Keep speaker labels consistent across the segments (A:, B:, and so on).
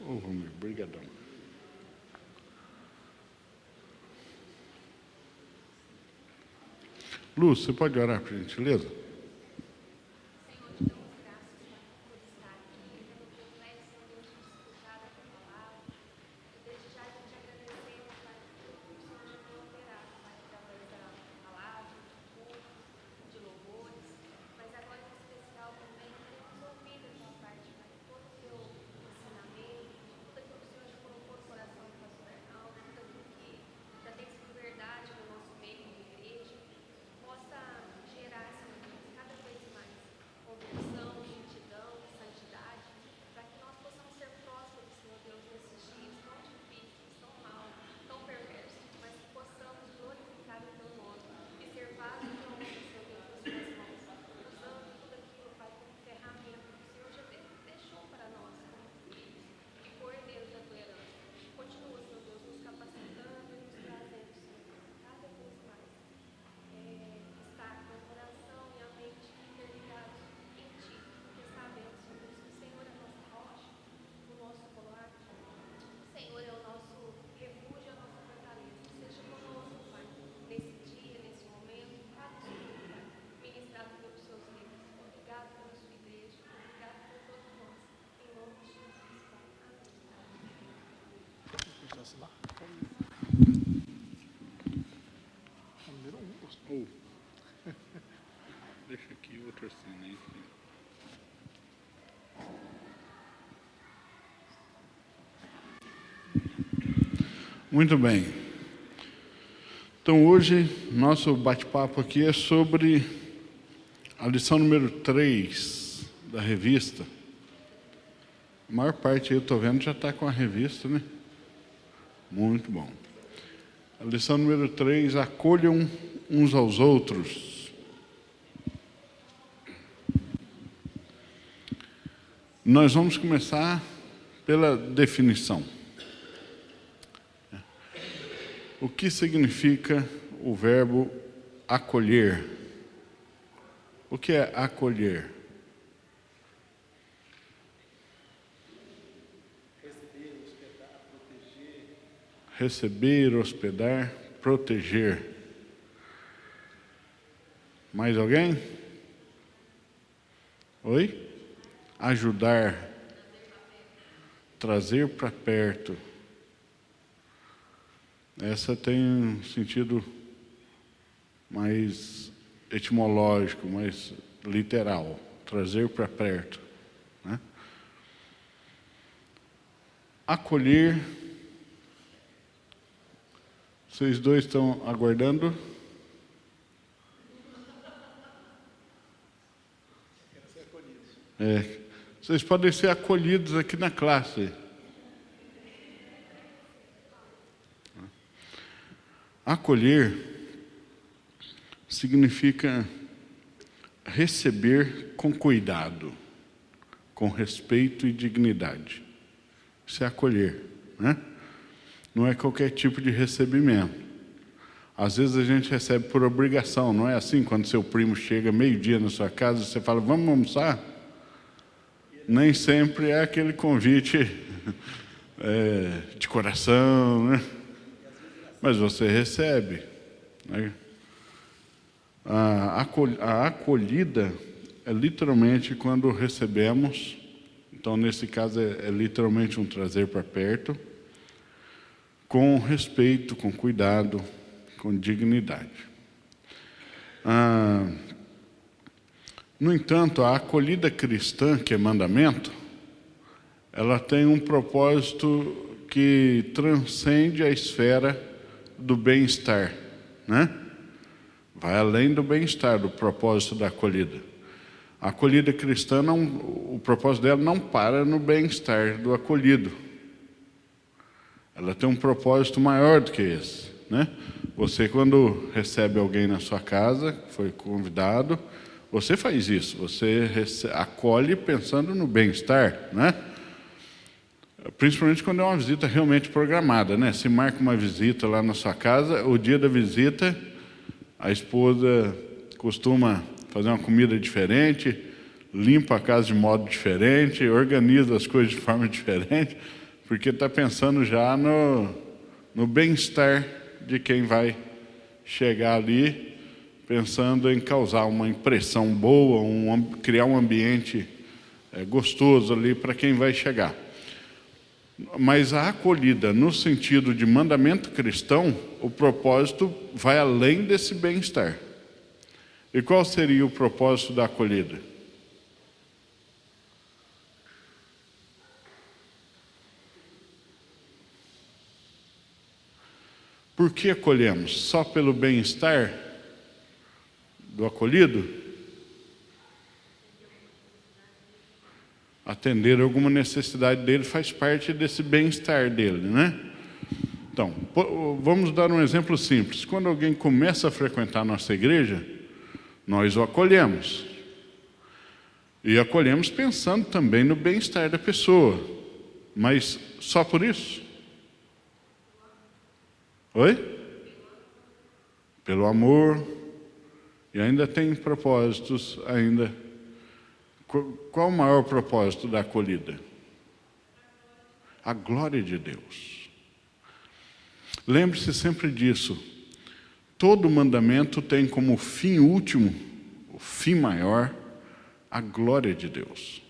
A: Ô, Romeu, brigadão. Lúcia, você pode orar, por gentileza? Deixa aqui outra cena aí. Muito bem. Então hoje nosso bate-papo aqui é sobre a lição número 3 da revista. A maior parte aí, eu estou vendo, já está com a revista, né? Muito bom. A lição número 3, acolham uns aos outros. Nós vamos começar pela definição. O que significa o verbo acolher? O que é acolher? Receber, hospedar, proteger. Mais alguém? Oi? Ajudar. Trazer para perto. Essa tem um sentido mais etimológico, mais literal. Trazer para perto, né? Acolher. Vocês dois estão aguardando? Vocês podem ser acolhidos aqui na classe. Acolher significa receber com cuidado, com respeito e dignidade. Isso é acolher, né? Não é qualquer tipo de recebimento. Às vezes a gente recebe por obrigação, não é assim? Quando seu primo chega meio-dia na sua casa, você fala, vamos almoçar? Nem sempre é aquele convite de coração, né? Mas você recebe, né? A acolhida é literalmente quando recebemos, então nesse caso é literalmente um trazer para perto, com respeito, com cuidado, com dignidade. No entanto, a acolhida cristã, que é mandamento, ela tem um propósito que transcende a esfera do bem-estar, né? Vai além do bem-estar, do propósito da acolhida. A acolhida cristã, o propósito dela não para no bem-estar do acolhido. Ela tem um propósito maior do que esse, né? Você, quando recebe alguém na sua casa, foi convidado, você faz isso, você acolhe pensando no bem-estar, né? Principalmente quando é uma visita realmente programada, né? Se marca uma visita lá na sua casa, o dia da visita, a esposa costuma fazer uma comida diferente, limpa a casa de modo diferente, organiza as coisas de forma diferente, porque está pensando já no bem-estar de quem vai chegar ali, pensando em causar uma impressão boa, criar um ambiente gostoso ali para quem vai chegar. Mas a acolhida, no sentido de mandamento cristão, o propósito vai além desse bem-estar. E qual seria o propósito da acolhida? Por que acolhemos? Só pelo bem-estar do acolhido? Atender alguma necessidade dele faz parte desse bem-estar dele, né? Então, vamos dar um exemplo simples. Quando alguém começa a frequentar a nossa igreja, nós o acolhemos. E acolhemos pensando também no bem-estar da pessoa. Mas só por isso? Oi? Pelo amor. E ainda tem propósitos ainda. Qual o maior propósito da acolhida? A glória de Deus. Lembre-se sempre disso. Todo mandamento tem como fim último, o fim maior, a glória de Deus.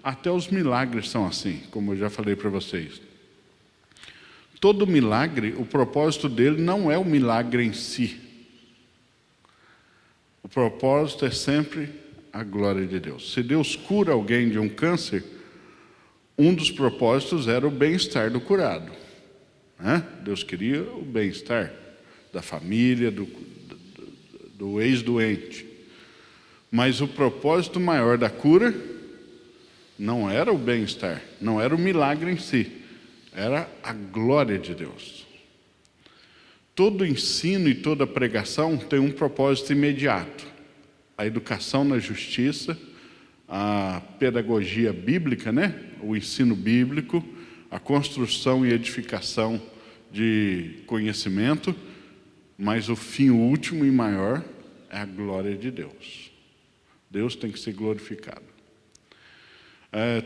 A: Até os milagres são assim, como eu já falei para vocês. Todo milagre, o propósito dele não é o milagre em si. O propósito é sempre a glória de Deus. Se Deus cura alguém de um câncer, um dos propósitos era o bem-estar do curado. Deus queria o bem-estar da família, do ex-doente. Mas o propósito maior da cura não era o bem-estar, não era o milagre em si. Era a glória de Deus. Todo ensino e toda pregação tem um propósito imediato. A educação na justiça, a pedagogia bíblica, né? O ensino bíblico, a construção e edificação de conhecimento, mas o fim último e maior é a glória de Deus. Deus tem que ser glorificado.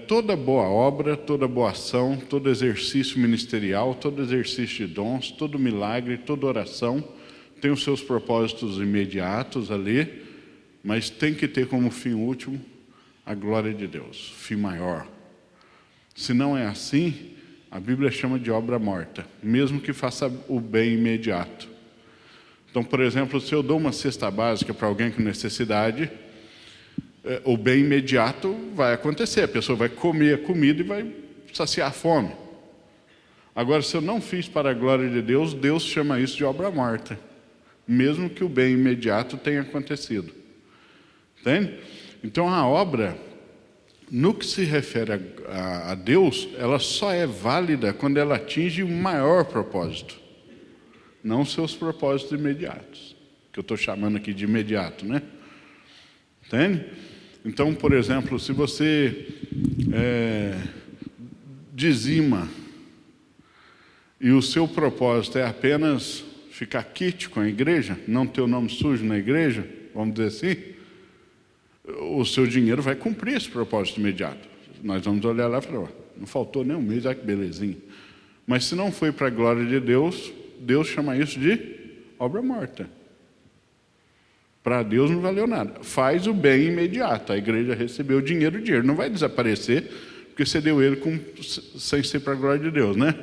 A: Toda boa obra, toda boa ação, todo exercício ministerial, todo exercício de dons, todo milagre, toda oração tem os seus propósitos imediatos ali, mas tem que ter como fim último a glória de Deus, fim maior. Se não é assim, a Bíblia chama de obra morta, mesmo que faça o bem imediato. Então, por exemplo, se eu dou uma cesta básica para alguém com necessidade, o bem imediato vai acontecer, a pessoa vai comer a comida e vai saciar a fome. Agora, se eu não fiz para a glória de Deus, Deus chama isso de obra morta, mesmo que o bem imediato tenha acontecido. Entende? Então, a obra, no que se refere a Deus, ela só é válida quando ela atinge um maior propósito, não seus propósitos imediatos, que eu estou chamando aqui de imediato, né? Entende? Então, por exemplo, se você dizima e o seu propósito é apenas ficar quite com a igreja, não ter o nome sujo na igreja, vamos dizer assim, o seu dinheiro vai cumprir esse propósito imediato. Nós vamos olhar lá e falar, não faltou nem um mês, olha que belezinha. Mas se não foi para a glória de Deus, Deus chama isso de obra morta. Para Deus não valeu nada. Faz o bem imediato. A igreja recebeu o dinheiro não vai desaparecer, porque você deu ele sem ser para a glória de Deus, né?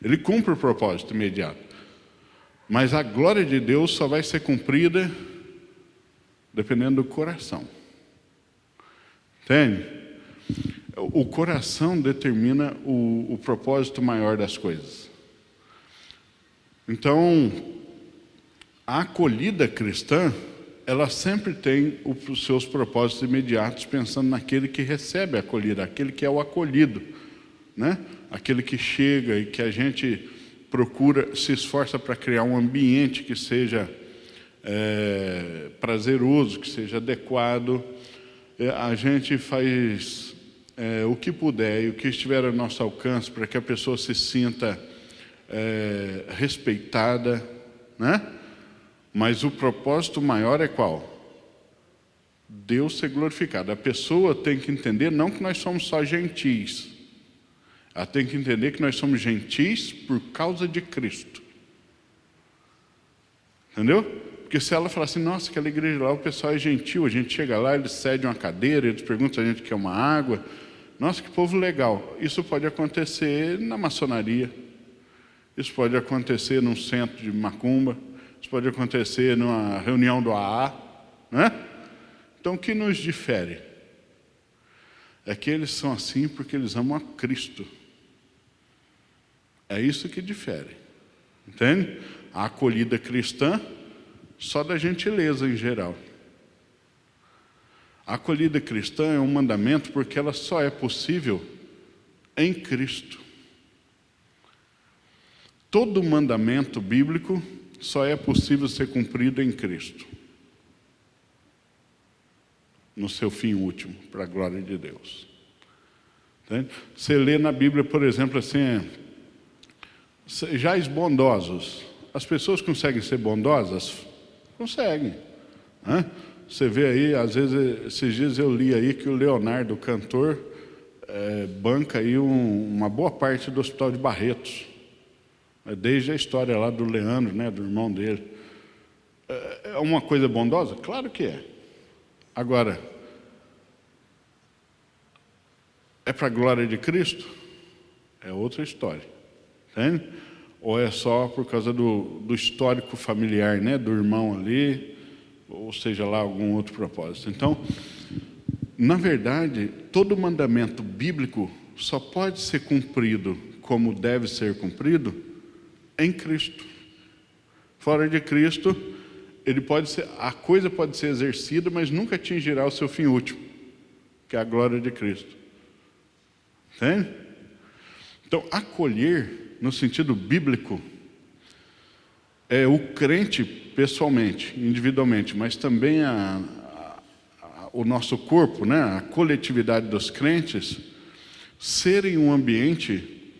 A: Ele cumpre o propósito imediato. Mas a glória de Deus só vai ser cumprida dependendo do coração. Entende? O coração determina o propósito maior das coisas. Então, a acolhida cristã, ela sempre tem os seus propósitos imediatos, pensando naquele que recebe a acolhida, aquele que é o acolhido, né? Aquele que chega e que a gente procura, se esforça para criar um ambiente que seja prazeroso, que seja adequado. A gente faz o que puder e o que estiver ao nosso alcance para que a pessoa se sinta respeitada, né? Mas o propósito maior é qual? Deus ser glorificado. A pessoa tem que entender não que nós somos só gentis. Ela tem que entender que nós somos gentis por causa de Cristo. Entendeu? Porque se ela falar assim, nossa, aquela igreja lá, o pessoal é gentil, a gente chega lá, eles cedem uma cadeira, eles perguntam se a gente quer uma água. Nossa, que povo legal. Isso pode acontecer na maçonaria. Isso pode acontecer num centro de macumba. Isso pode acontecer numa reunião do AA, né? Então, o que nos difere? É que eles são assim porque eles amam a Cristo. É isso que difere. Entende? A acolhida cristã, só da gentileza em geral. A acolhida cristã é um mandamento porque ela só é possível em Cristo. Todo mandamento bíblico só é possível ser cumprido em Cristo. No seu fim último, para a glória de Deus. Entende? Você lê na Bíblia, por exemplo, assim, sejais bondosos. As pessoas conseguem ser bondosas? Conseguem. Né? Você vê aí, às vezes, esses dias eu li aí que o Leonardo, o cantor, banca aí uma boa parte do Hospital de Barretos. Desde a história lá do Leandro, né, do irmão dele. É uma coisa bondosa? Claro que é. Agora, é para a glória de Cristo? É outra história. Entende? Ou é só por causa do histórico familiar, né, do irmão ali, ou seja lá, algum outro propósito. Então, na verdade, todo mandamento bíblico só pode ser cumprido como deve ser cumprido em Cristo. Fora de Cristo, a coisa pode ser exercida, mas nunca atingirá o seu fim último, que é a glória de Cristo. Entende? Então, acolher, no sentido bíblico, é o crente pessoalmente, individualmente, mas também o nosso corpo, né, a coletividade dos crentes, serem um ambiente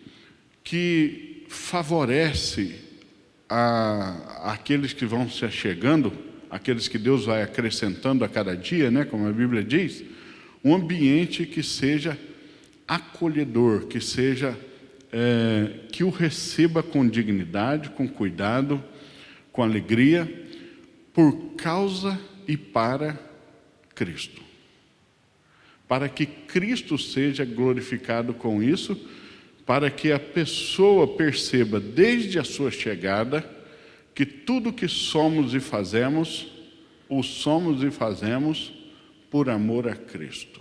A: que favorece aqueles que vão se achegando, aqueles que Deus vai acrescentando a cada dia, né, como a Bíblia diz, um ambiente que seja acolhedor, que seja que o receba com dignidade, com cuidado, com alegria, por causa e para Cristo. Para que Cristo seja glorificado com isso, para que a pessoa perceba desde a sua chegada que tudo que somos e fazemos, o somos e fazemos por amor a Cristo.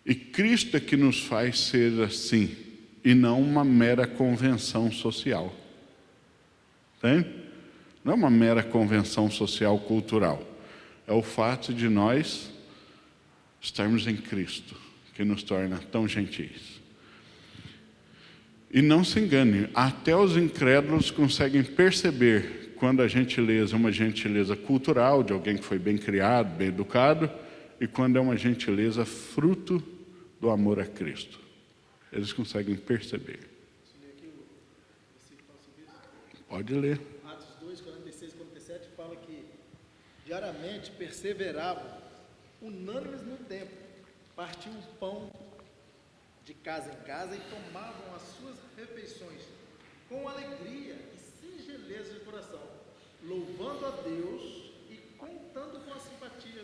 A: E Cristo é que nos faz ser assim, e não uma mera convenção social. Entende? Não é uma mera convenção social cultural. É o fato de nós estarmos em Cristo, que nos torna tão gentis. E não se engane, até os incrédulos conseguem perceber quando a gentileza é uma gentileza cultural, de alguém que foi bem criado, bem educado, e quando é uma gentileza fruto do amor a Cristo. Eles conseguem perceber. Pode ler.
B: Atos 2, 46 e 47 fala que diariamente perseveravam unânimes no templo, partiam o pão de casa em casa e tomavam as suas refeições com alegria e singeleza de coração, louvando a Deus e contando com a simpatia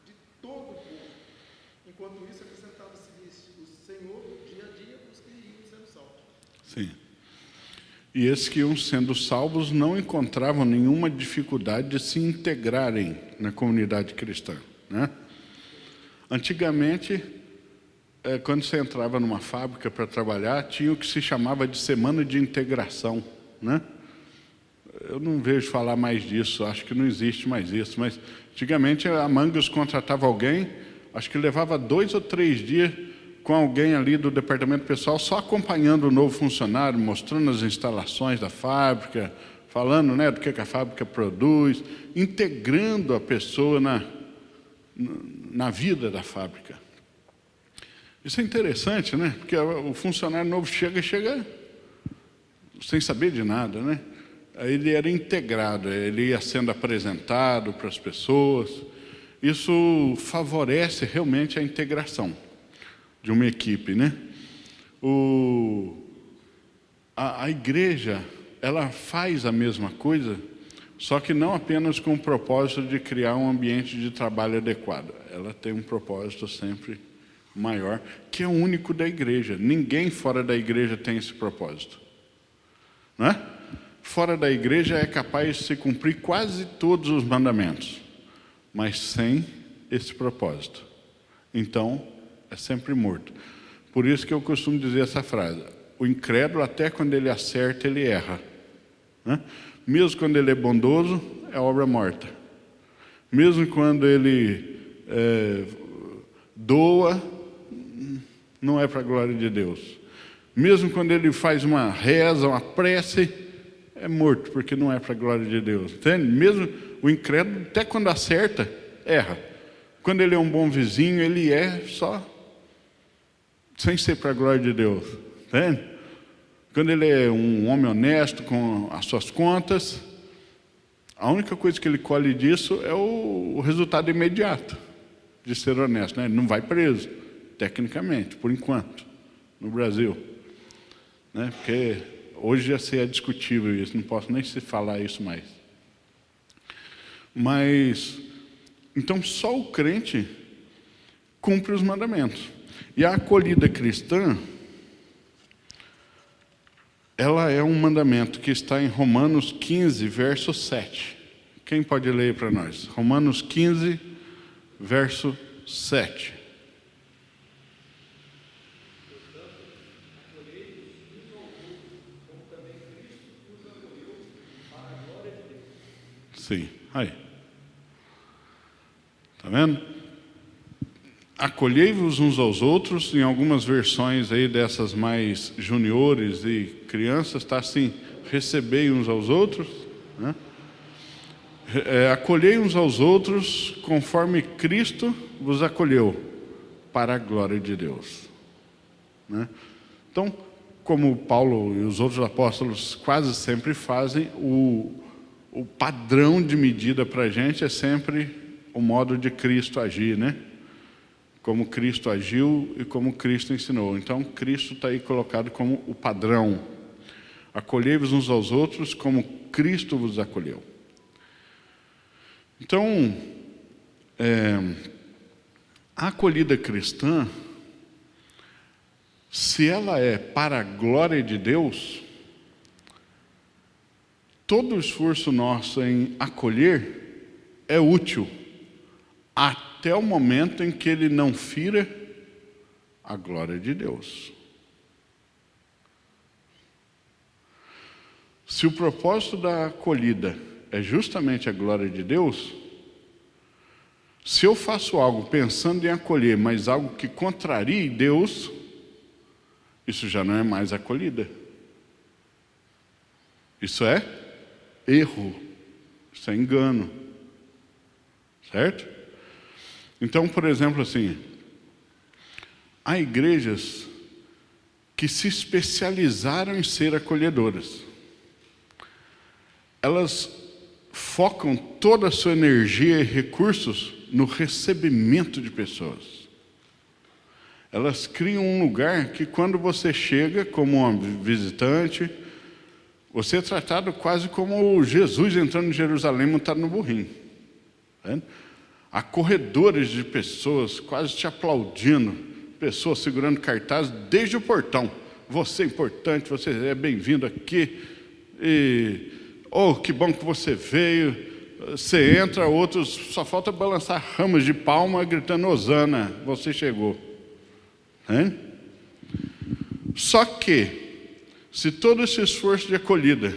B: de todo o povo. Enquanto isso, acrescentava-se o Senhor dia a dia os que iam sendo salvos.
A: Sim. E esses que iam sendo salvos não encontravam nenhuma dificuldade de se integrarem na comunidade cristã, né? Antigamente, quando você entrava numa fábrica para trabalhar, tinha o que se chamava de semana de integração, né? Eu não vejo falar mais disso, acho que não existe mais isso, mas antigamente a Mangas contratava alguém, acho que levava 2 ou 3 dias com alguém ali do departamento pessoal, só acompanhando o novo funcionário, mostrando as instalações da fábrica, falando, né, do que a fábrica produz, integrando a pessoa na vida da fábrica. Isso é interessante, né? Porque o funcionário novo chega sem saber de nada, né? ele era integrado, ele ia sendo apresentado para as pessoas. Isso favorece realmente a integração de uma equipe, né? A igreja, ela faz a mesma coisa, só que não apenas com o propósito de criar um ambiente de trabalho adequado. Ela tem um propósito sempre maior, que é o único da igreja. Ninguém fora da igreja tem esse propósito, não é? Fora da igreja é capaz de se cumprir quase todos os mandamentos, mas sem esse propósito. Então, é sempre morto. Por isso que eu costumo dizer essa frase: o incrédulo, até quando ele acerta, ele erra, né? Mesmo quando ele é bondoso, é obra morta. Mesmo quando ele doa, não é para a glória de Deus. Mesmo quando ele faz uma reza, uma prece, é morto, porque não é para a glória de Deus. Entende? Mesmo o incrédulo, até quando acerta, erra. Quando ele é um bom vizinho, ele é só sem ser para a glória de Deus. Entende? Quando ele é um homem honesto com as suas contas, a única coisa que ele colhe disso é o resultado imediato de ser honesto, né? Ele não vai preso, tecnicamente, por enquanto, no Brasil, né? Porque hoje já é discutível isso, não posso nem se falar isso mais. Mas, então, só o crente cumpre os mandamentos. E a acolhida cristã, ela é um mandamento que está em Romanos 15, verso 7. Quem pode ler para nós? Romanos 15, verso 7. Sim, aí. Está vendo? Acolhei-vos uns aos outros. Em algumas versões aí dessas mais juniores e crianças, está assim: recebei uns aos outros, né? Acolhei uns aos outros conforme Cristo vos acolheu, para a glória de Deus, né? Então, como Paulo e os outros apóstolos quase sempre fazem, o padrão de medida para a gente é sempre o modo de Cristo agir, né? Como Cristo agiu e como Cristo ensinou. Então, Cristo está aí colocado como o padrão. Acolhei-vos uns aos outros como Cristo vos acolheu. Então, a acolhida cristã, se ela é para a glória de Deus, todo o esforço nosso em acolher é útil, até o momento em que ele não fira a glória de Deus. Se o propósito da acolhida é justamente a glória de Deus, se eu faço algo pensando em acolher, mas algo que contrarie Deus, isso já não é mais acolhida. Isso é erro, isso é engano, certo? Então, por exemplo, assim, há igrejas que se especializaram em ser acolhedoras. Elas focam toda a sua energia e recursos no recebimento de pessoas. Elas criam um lugar que, quando você chega como um visitante, você é tratado quase como Jesus entrando em Jerusalém montado no burrinho. Tá vendo? Há corredores de pessoas quase te aplaudindo, pessoas segurando cartazes desde o portão. Você é importante, você é bem-vindo aqui. E, que bom que você veio. Você entra, outros só falta balançar ramas de palma gritando: Hosana, você chegou. Hein? Só que, se todo esse esforço de acolhida,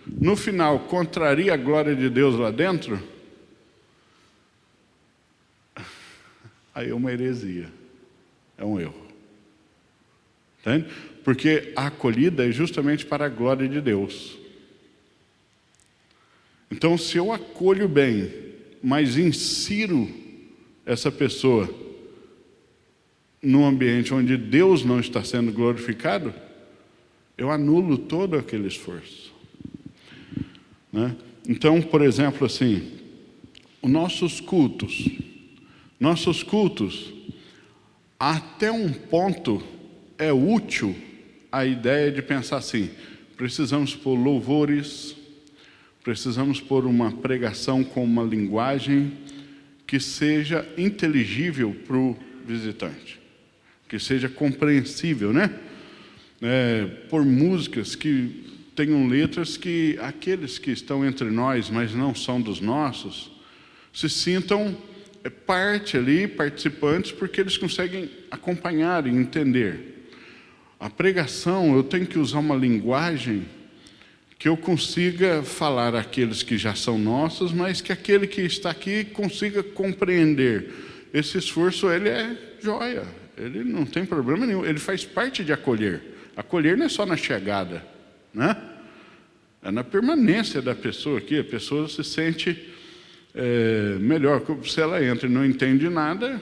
A: no final, contraria a glória de Deus lá dentro, aí é uma heresia, é um erro. Entende? Porque a acolhida é justamente para a glória de Deus. Então, se eu acolho bem, mas insiro essa pessoa num ambiente onde Deus não está sendo glorificado, eu anulo todo aquele esforço. né? Então, por exemplo, assim, os nossos cultos, até um ponto é útil a ideia de pensar assim, precisamos pôr louvores, precisamos pôr uma pregação com uma linguagem que seja inteligível para o visitante, que seja compreensível, né? Por músicas que tenham letras que aqueles que estão entre nós, mas não são dos nossos, se sintam parte ali, participantes, porque eles conseguem acompanhar e entender. A pregação, eu tenho que usar uma linguagem que eu consiga falar àqueles que já são nossos, mas que aquele que está aqui consiga compreender. Esse esforço, ele é joia, ele não tem problema nenhum, ele faz parte de acolher. Acolher não é só na chegada, né? É na permanência da pessoa aqui, a pessoa se sente melhor. Se ela entra e não entende nada,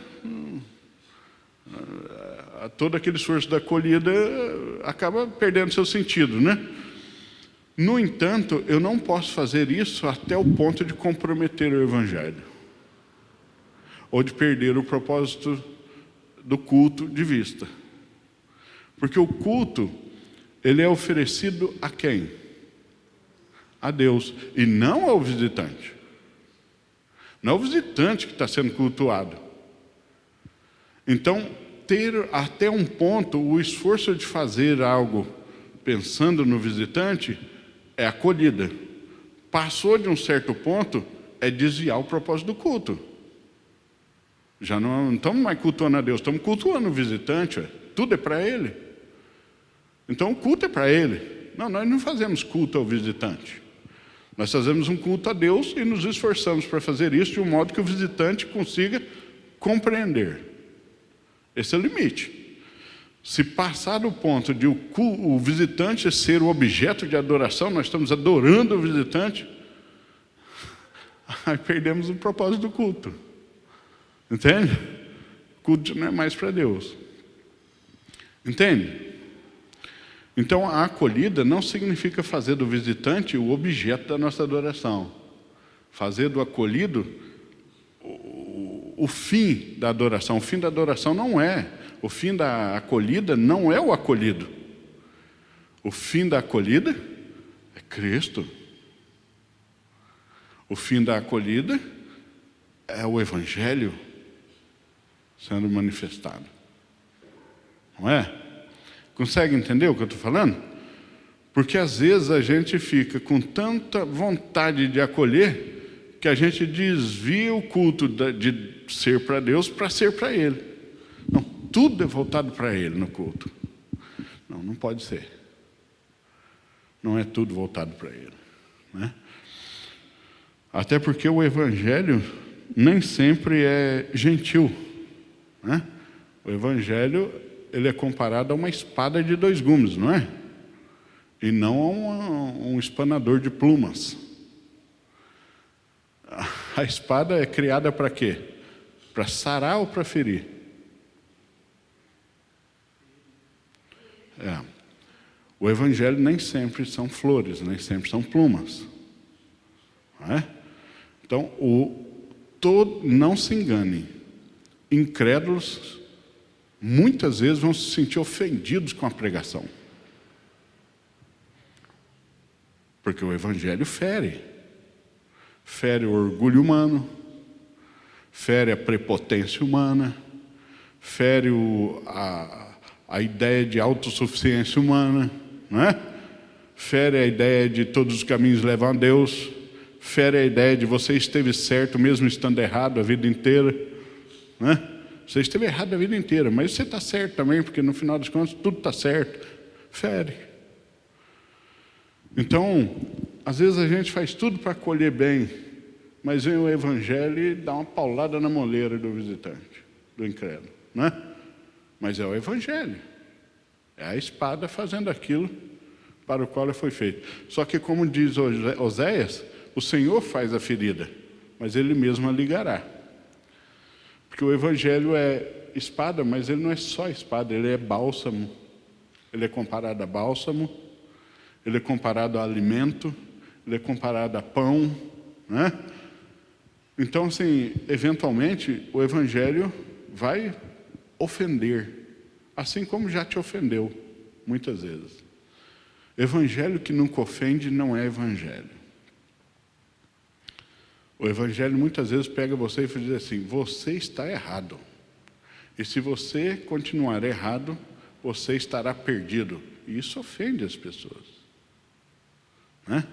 A: todo aquele esforço da acolhida acaba perdendo seu sentido, né? No entanto, eu não posso fazer isso até o ponto de comprometer o Evangelho, ou de perder o propósito do culto de vista. Porque o culto, ele é oferecido a quem? A Deus, e não ao visitante. Não é o visitante que está sendo cultuado. Então, ter até um ponto o esforço de fazer algo pensando no visitante é acolhida. Passou de um certo ponto, é desviar o propósito do culto. Já não estamos mais cultuando a Deus, estamos cultuando o visitante. Tudo é para ele. Então o culto é para ele. Não, nós não fazemos culto ao visitante. Nós fazemos um culto a Deus e nos esforçamos para fazer isso de um modo que o visitante consiga compreender. Esse é o limite. Se passar do ponto de o visitante ser o objeto de adoração, nós estamos adorando o visitante, aí perdemos o propósito do culto. Entende? O culto não é mais para Deus. Entende? Então, a acolhida não significa fazer do visitante o objeto da nossa adoração. Fazer do acolhido o fim da adoração. O fim da adoração não é. O fim da acolhida não é o acolhido. O fim da acolhida é Cristo. O fim da acolhida é o Evangelho sendo manifestado. Não é? Consegue entender o que eu estou falando? Porque às vezes a gente fica com tanta vontade de acolher que a gente desvia o culto de ser para Deus para ser para Ele. Não, tudo é voltado para Ele no culto. Não, não pode ser. Não é tudo voltado para Ele, né? Até porque o Evangelho nem sempre é gentil, né? O Evangelho, ele é comparado a uma espada de 2 gumes, não é? E não a um espanador de plumas. A espada é criada para quê? Para sarar ou para ferir? O Evangelho nem sempre são flores, nem sempre são plumas. Não é? Então, não se engane. Incrédulos muitas vezes vão se sentir ofendidos com a pregação. Porque o Evangelho fere. Fere o orgulho humano, fere a prepotência humana, fere a ideia de autossuficiência humana, não é? Fere a ideia de todos os caminhos levam a Deus, fere a ideia de você esteve certo mesmo estando errado a vida inteira, não é? Você esteve errado a vida inteira, mas você está certo também, porque no final das contas tudo está certo. Fere. Então, às vezes a gente faz tudo para acolher bem, mas vem o Evangelho e dá uma paulada na moleira do visitante, do incrédulo, né? Mas é o Evangelho. É a espada fazendo aquilo para o qual ela foi feita. Só que, como diz Oséias, o Senhor faz a ferida, mas Ele mesmo a ligará. Porque o Evangelho é espada, mas ele não é só espada, ele é bálsamo. Ele é comparado a bálsamo, ele é comparado a alimento, ele é comparado a pão, né? Então, assim, eventualmente, o Evangelho vai ofender, assim como já te ofendeu, muitas vezes. Evangelho que nunca ofende não é Evangelho. O Evangelho muitas vezes pega você e diz assim, você está errado. E se você continuar errado, você estará perdido. E isso ofende as pessoas, né?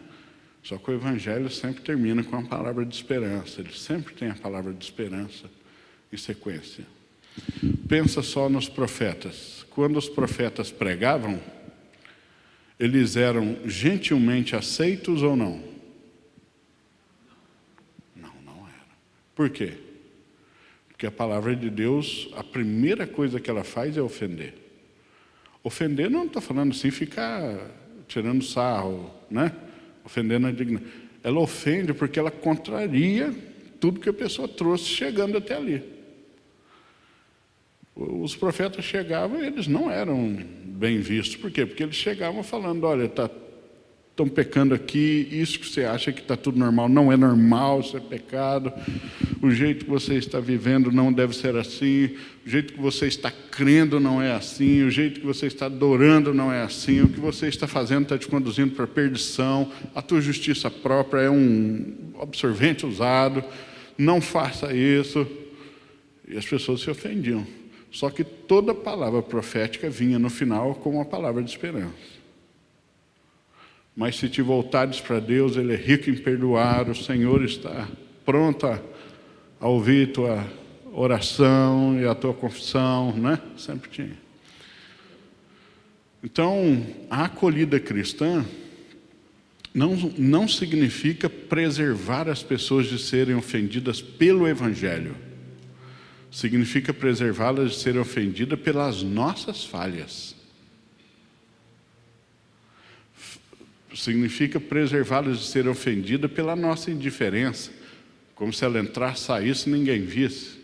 A: Só que o Evangelho sempre termina com a palavra de esperança. Ele sempre tem a palavra de esperança em sequência. Pensa só nos profetas. Quando os profetas pregavam, eles eram gentilmente aceitos ou não? Não era. Por quê? Porque a palavra de Deus, a primeira coisa que ela faz é ofender. Ofender não estou falando assim, ficar tirando sarro, né? Ofendendo a dignidade. Ela ofende porque ela contraria tudo que a pessoa trouxe chegando até ali. Os profetas chegavam e eles não eram bem vistos. Por quê? Porque eles chegavam falando, olha, estão pecando aqui, isso que você acha que está tudo normal, não é normal, isso é pecado, o jeito que você está vivendo não deve ser assim, o jeito que você está crendo não é assim, o jeito que você está adorando não é assim, o que você está fazendo está te conduzindo para a perdição, a tua justiça própria é um absorvente usado, não faça isso. E as pessoas se ofendiam. Só que toda palavra profética vinha no final como uma palavra de esperança. Mas se te voltares para Deus, Ele é rico em perdoar, o Senhor está pronto a ouvir tua oração e a tua confissão, né? Sempre tinha. Então, a acolhida cristã não significa preservar as pessoas de serem ofendidas pelo Evangelho. Significa preservá-las de serem ofendidas pelas nossas falhas. Significa preservá-las de ser ofendida pela nossa indiferença, como se ela entrasse, saísse e ninguém visse.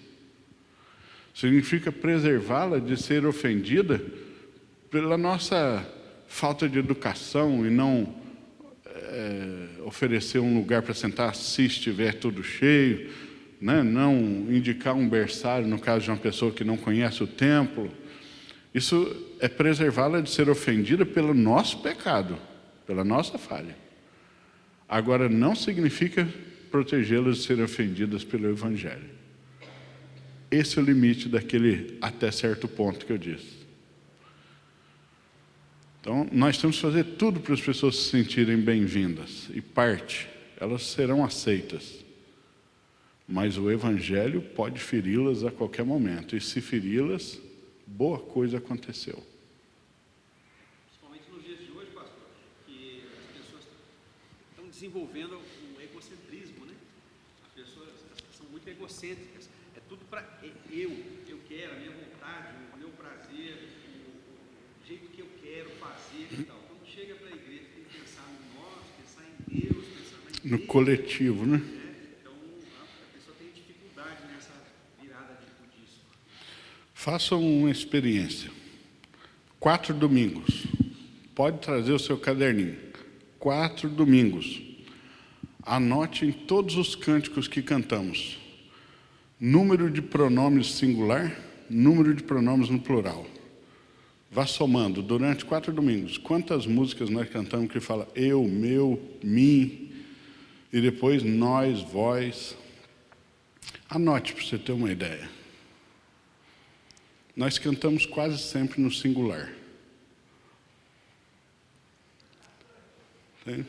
A: Significa preservá-la de ser ofendida pela nossa falta de educação e não oferecer um lugar para sentar se estiver tudo cheio, né? Não indicar um berçário no caso de uma pessoa que não conhece o templo. Isso é preservá-la de ser ofendida pelo nosso pecado, pela nossa falha. Agora, não significa protegê-las de serem ofendidas pelo Evangelho. Esse é o limite daquele até certo ponto que eu disse. Então, nós temos que fazer tudo para as pessoas se sentirem bem-vindas. E parte, elas serão aceitas. Mas o Evangelho pode feri-las a qualquer momento. E se feri-las, boa coisa aconteceu.
C: Desenvolvendo um egocentrismo, né? As pessoas são muito egocêntricas. É tudo para eu quero, a minha vontade, o meu prazer, o jeito que eu quero fazer e tal. Quando chega para a igreja, tem que pensar no nós, pensar em Deus, pensar na igreja.
A: No coletivo, né?
C: Então, a pessoa tem dificuldade nessa virada de disco.
A: Façam uma experiência. 4 domingos. Pode trazer o seu caderninho. 4 domingos. Anote em todos os cânticos que cantamos número de pronomes singular, número de pronomes no plural. Vá somando durante 4 domingos. Quantas músicas nós cantamos que fala eu, meu, mim, e depois nós, vós. Anote para você ter uma ideia. Nós cantamos quase sempre no singular. Tem?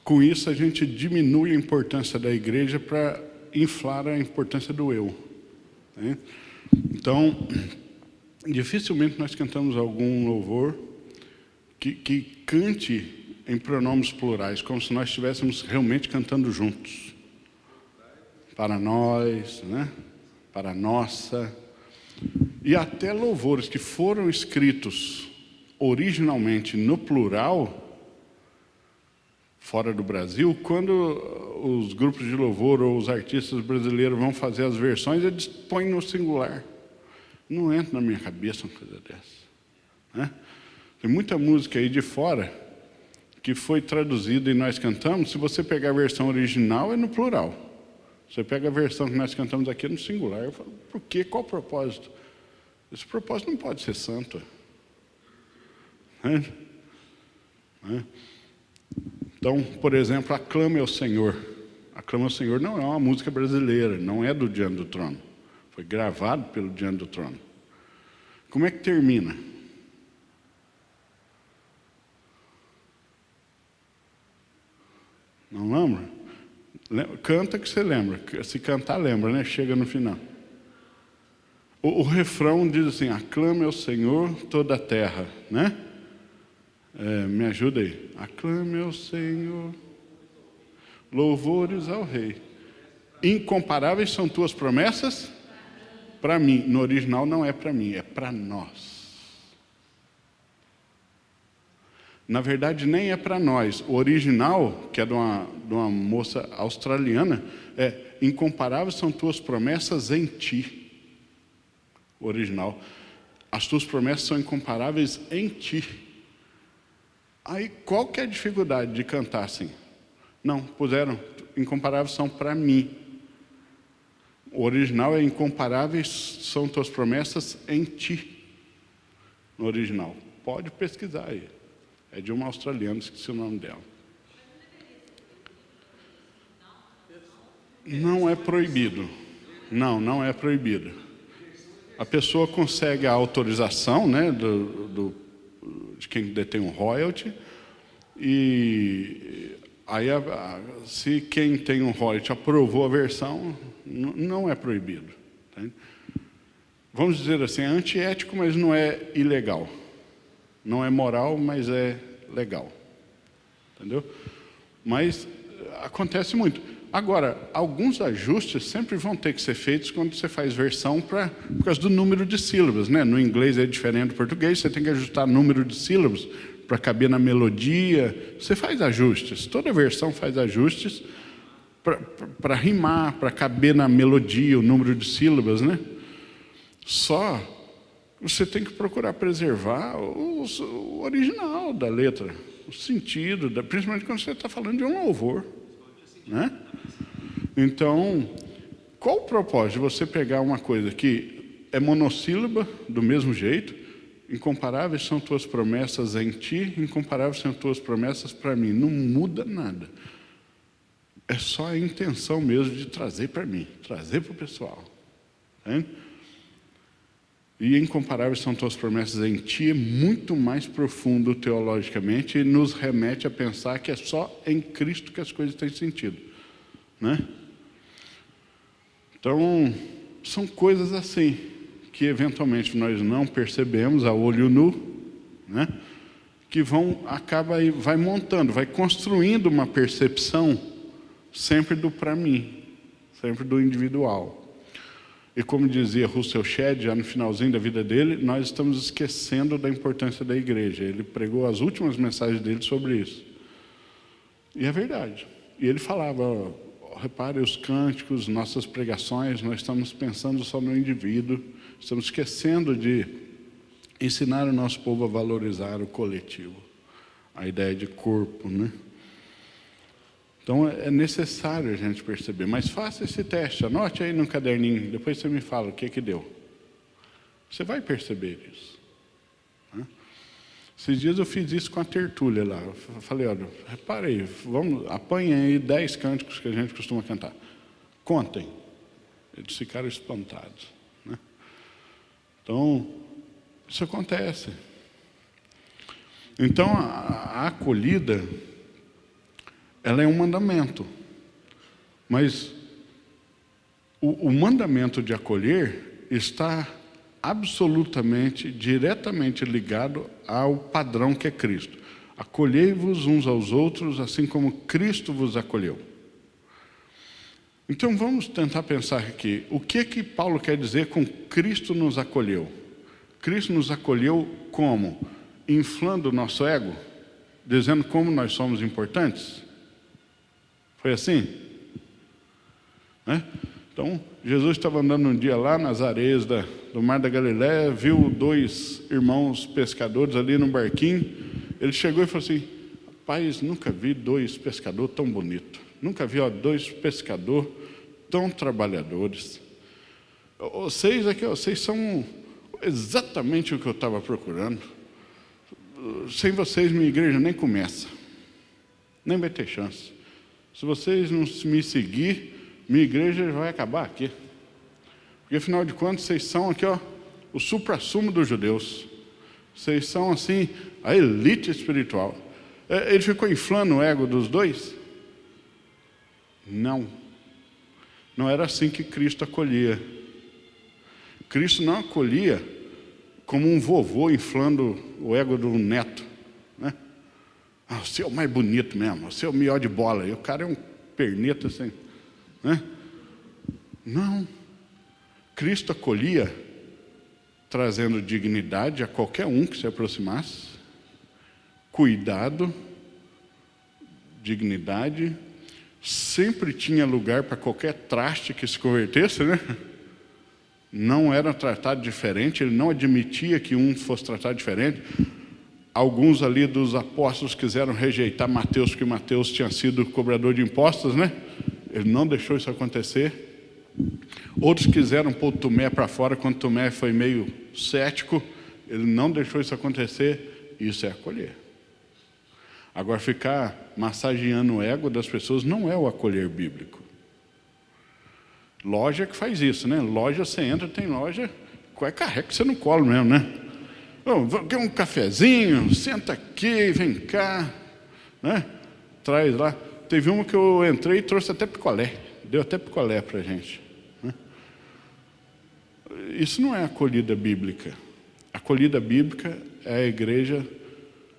A: Com isso, a gente diminui a importância da igreja para inflar a importância do eu. Né? Então, dificilmente nós cantamos algum louvor que cante em pronomes plurais, como se nós estivéssemos realmente cantando juntos. Para nós, né? Para nossa. E até louvores que foram escritos originalmente no plural, fora do Brasil, quando os grupos de louvor ou os artistas brasileiros vão fazer as versões, eles põem no singular. Não entra na minha cabeça uma coisa dessa, né? Tem muita música aí de fora que foi traduzida e nós cantamos. Se você pegar a versão original, é no plural. Você pega a versão que nós cantamos aqui, é no singular. Eu falo, por quê? Qual o propósito? Esse propósito não pode ser santo. Né? Então, por exemplo, Aclame ao Senhor. Aclame ao Senhor não é uma música brasileira, não é do Diante do Trono. Foi gravado pelo Diante do Trono. Como é que termina? Não lembra? Canta que você lembra. Se cantar, lembra, né? Chega no final. O refrão diz assim: aclame ao Senhor toda a terra, né? Me ajuda aí. Aclame ao Senhor, louvores ao Rei. Incomparáveis são tuas promessas para mim. No original não é para mim, é para nós. Na verdade, nem é para nós. O original, que é de uma moça australiana, é: incomparáveis são tuas promessas em ti. O original. As tuas promessas são incomparáveis em ti. Aí, qual que é a dificuldade de cantar assim? Não, puseram: incomparáveis são para mim. O original é: incomparáveis são tuas promessas em ti. No original. Pode pesquisar aí. É de uma australiana, esqueci o nome dela. Não é proibido. Não é proibido. A pessoa consegue a autorização, né, de quem detém um royalty, e aí se quem tem um royalty aprovou a versão, não é proibido. Tá? Vamos dizer assim, é antiético, mas não é ilegal. Não é moral, mas é legal. Entendeu? Mas acontece muito. Agora, alguns ajustes sempre vão ter que ser feitos quando você faz versão por causa do número de sílabas, né? No inglês é diferente do português, você tem que ajustar o número de sílabas para caber na melodia. Você faz ajustes, toda versão faz ajustes para rimar, para caber na melodia, o número de sílabas, né? Só você tem que procurar preservar o original da letra, o sentido, principalmente quando você está falando de um louvor, né? Então, qual o propósito de você pegar uma coisa que é monossílaba, do mesmo jeito: incomparáveis são tuas promessas em ti, incomparáveis são tuas promessas para mim. Não muda nada. É só a intenção mesmo de trazer para mim, trazer para o pessoal. Né? E incomparáveis são tuas promessas em ti é muito mais profundo teologicamente e nos remete a pensar que é só em Cristo que as coisas têm sentido, né? Então, são coisas assim que eventualmente nós não percebemos a olho nu, né? Que vai montando, vai construindo uma percepção sempre do para mim, sempre do individual. E como dizia Russell Shedd, já no finalzinho da vida dele, nós estamos esquecendo da importância da igreja. Ele pregou as últimas mensagens dele sobre isso. E é verdade. E ele falava: repare os cânticos, nossas pregações, nós estamos pensando só no indivíduo, estamos esquecendo de ensinar o nosso povo a valorizar o coletivo, a ideia de corpo, né? Então, é necessário a gente perceber. Mas faça esse teste, anote aí no caderninho, depois você me fala o que deu. Você vai perceber isso. Né? Esses dias eu fiz isso com a tertúlia lá. Eu falei: olha, repare aí, apanhem aí 10 cânticos que a gente costuma cantar. Contem. Eles ficaram espantados. Né? Então, isso acontece. Então, a acolhida, ela é um mandamento, mas o mandamento de acolher está absolutamente, diretamente ligado ao padrão que é Cristo. Acolhei-vos uns aos outros, assim como Cristo vos acolheu. Então vamos tentar pensar aqui, o que Paulo quer dizer com Cristo nos acolheu? Cristo nos acolheu como? Inflando o nosso ego? Dizendo como nós somos importantes? Foi assim? Né? Então, Jesus estava andando um dia lá nas areias do Mar da Galileia, viu 2 irmãos pescadores ali no barquinho. Ele chegou e falou assim: rapaz, nunca vi 2 pescadores tão bonitos. Nunca vi 2 pescadores tão trabalhadores. Vocês aqui, vocês são exatamente o que eu estava procurando. Sem vocês, minha igreja nem começa. Nem vai ter chance. Se vocês não me seguir, minha igreja vai acabar aqui. Porque, afinal de contas, vocês são aqui, o suprassumo dos judeus. Vocês são, assim, a elite espiritual. Ele ficou inflando o ego dos 2? Não. Não era assim que Cristo acolhia. Cristo não acolhia como um vovô inflando o ego do neto. Né? Você é o mais bonito mesmo, você é o melhor de bola. E o cara é um perneta assim. Né? Não. Cristo acolhia trazendo dignidade a qualquer um que se aproximasse, cuidado, dignidade, sempre tinha lugar para qualquer traste que se convertesse, né? Não era tratado diferente, ele não admitia que um fosse tratado diferente. Alguns ali dos apóstolos quiseram rejeitar Mateus, porque Mateus tinha sido cobrador de impostos, né? Ele não deixou isso acontecer. Outros quiseram pôr Tomé para fora, quando Tomé foi meio cético, ele não deixou isso acontecer. Isso é acolher. Agora, ficar massageando o ego das pessoas não é o acolher bíblico. Loja que faz isso, né? Loja, você entra, tem loja, carrega que você não cola mesmo, né? Quer um cafezinho? Senta aqui, vem cá, né? Traz lá. Teve uma que eu entrei e trouxe até picolé. Deu até picolé para a gente. Né? Isso não é acolhida bíblica. Acolhida bíblica é a igreja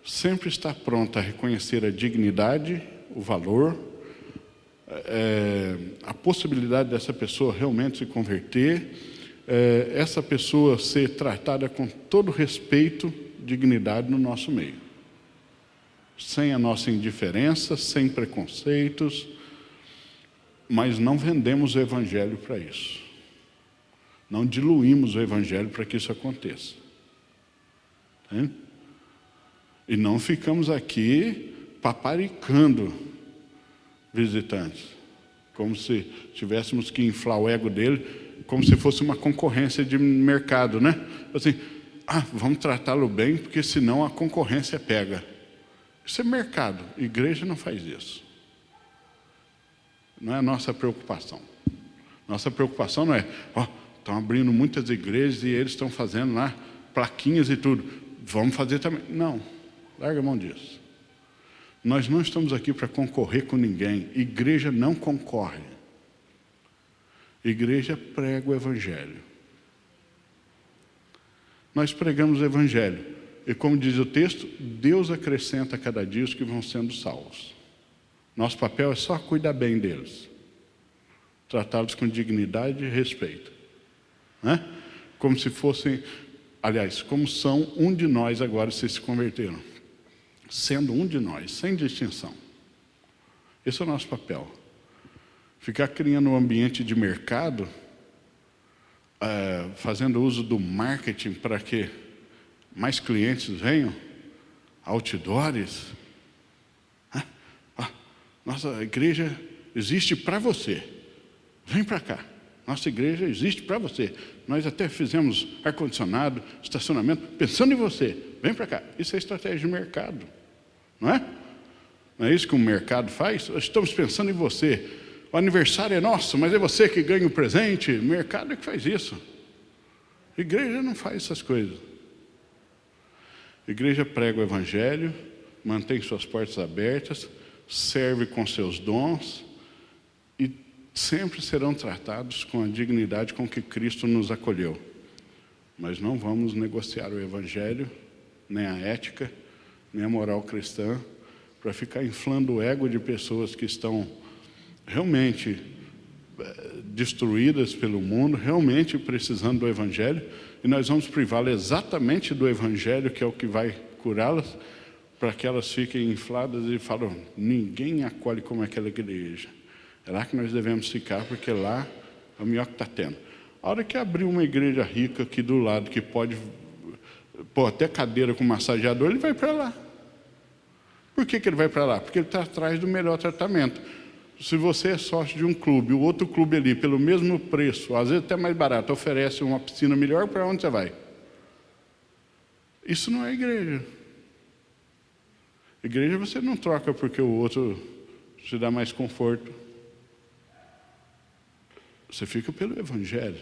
A: sempre estar pronta a reconhecer a dignidade, o valor, a possibilidade dessa pessoa realmente se converter, essa pessoa ser tratada com todo respeito, dignidade no nosso meio. Sem a nossa indiferença, sem preconceitos, mas não vendemos o evangelho para isso. Não diluímos o evangelho para que isso aconteça. Tá? E não ficamos aqui paparicando visitantes, como se tivéssemos que inflar o ego dele, como se fosse uma concorrência de mercado, né? Assim, vamos tratá-lo bem, porque senão a concorrência pega. Isso é mercado, igreja não faz isso. Não é a nossa preocupação. Nossa preocupação não é, estão abrindo muitas igrejas e eles estão fazendo lá plaquinhas e tudo. Vamos fazer também. Não, larga a mão disso. Nós não estamos aqui para concorrer com ninguém. Igreja não concorre. Igreja prega o evangelho. Nós pregamos o evangelho. E como diz o texto, Deus acrescenta a cada dia os que vão sendo salvos. Nosso papel é só cuidar bem deles. Tratá-los com dignidade e respeito. Né? Como se fossem, aliás, como são um de nós agora se converteram. Sendo um de nós, sem distinção. Esse é o nosso papel. Ficar criando um ambiente de mercado, fazendo uso do marketing para que mais clientes venham, outdoors. Nossa igreja existe para você. Vem para cá. Nossa igreja existe para você. Nós até fizemos ar-condicionado, estacionamento, pensando em você. Vem para cá. Isso é estratégia de mercado. Não é? Não é isso que o mercado faz? Estamos pensando em você. O aniversário é nosso, mas é você que ganha o presente. O mercado é que faz isso. A igreja não faz essas coisas. A igreja prega o evangelho, mantém suas portas abertas, serve com seus dons e sempre serão tratados com a dignidade com que Cristo nos acolheu. mas não vamos negociar o Evangelho, nem a ética, nem a moral cristã, para ficar inflando o ego de pessoas que estão realmente destruídas pelo mundo, realmente precisando do Evangelho, e nós vamos privá-las exatamente do Evangelho, que é o que vai curá-las, para que elas fiquem infladas e falam, ninguém acolhe como aquela igreja. É lá que nós devemos ficar, porque lá é o melhor que está tendo. A hora que abrir uma igreja rica aqui do lado, que pode pôr até cadeira com massageador, ele vai para lá. Por que ele vai para lá? Porque ele está atrás do melhor tratamento. Se você é sócio de um clube, o outro clube ali, pelo mesmo preço, às vezes até mais barato, oferece uma piscina melhor, para onde você vai? Isso não é igreja. Igreja você não troca porque o outro te dá mais conforto. Você fica pelo Evangelho.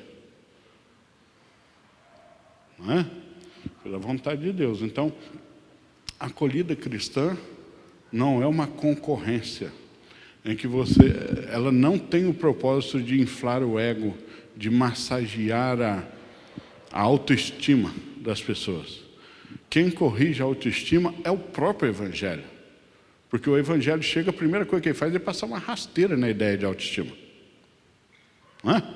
A: Não é? Pela vontade de Deus. Então, a acolhida cristã não é uma concorrência, em que ela não tem o propósito de inflar o ego, de massagear a autoestima das pessoas. Quem corrige a autoestima é o próprio Evangelho. Porque o Evangelho chega, a primeira coisa que ele faz é passar uma rasteira na ideia de autoestima. Não é?